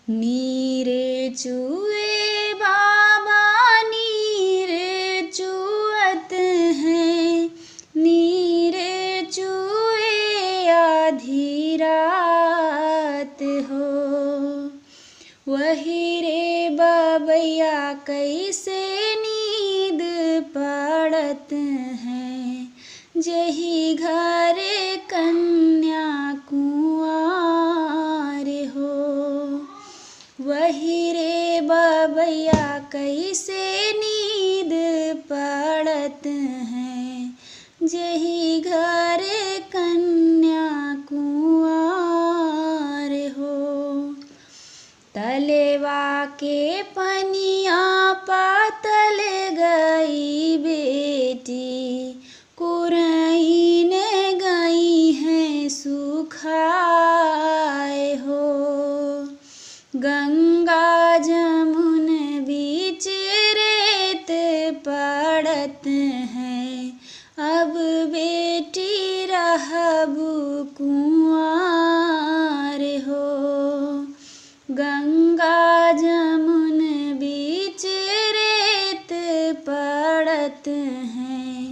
नीरे चूए बाबा नीरे चूअत हैं, नीरे चूए आधी रात हो। वही रे बबैया कैसे नींद पड़त हैं, जही घर कन्या कुंवार हो। वही रे बबैया कैसे नींद पड़त हैं, जही घर कन्या कुंवार हो। तलेवा के पनिया पातल गई बेटी, कुरई ने गई हैं सुखाए हो। गंगा जमुन बीच रेत पड़त हैं, अब बेटी रहबू कुंवार हो। गंगा जमुन बीच रेत पड़त हैं,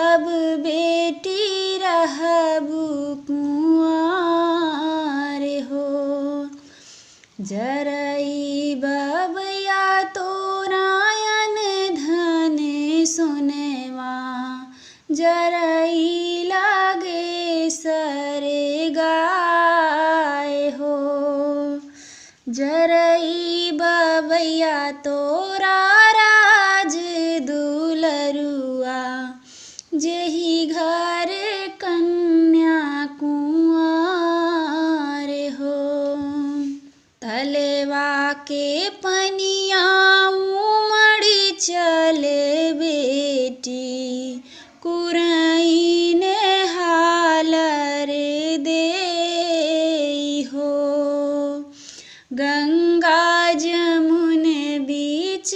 अब बेटी रहबू कुंवार हो। जरई बबैया तोरायन धन सुनेवा, जरई लागे सरे गाय हो। जरई बबैया तोरा राज दुलरुआ, जेही घर कन्या कुंवार हो। तलेवा के पनिया उमड़ी चले बेटी, कुरई ने हालर देई हो। गंगा जमुन बीच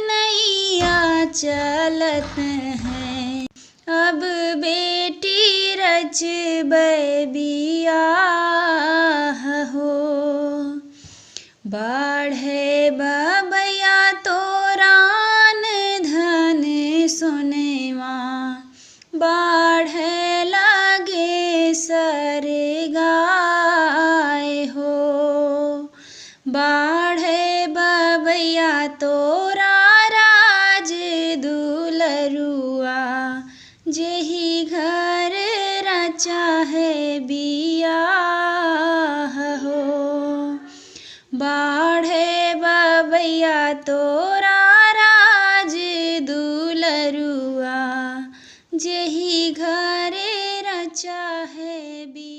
नैया चलत हैं, अब बेटी रचबै बियाह हो। बाढ़े बबैया तोरान धन सुनेवा, बाढ़े लगे सरे गाय हो। बाढ़े बबैया तोरा राज दुलरुआ, जेही घर रचा है बियाह हो। बाढ़े बबैया तोरा राज दुलरुआ, जेही घर रचा है बियाह।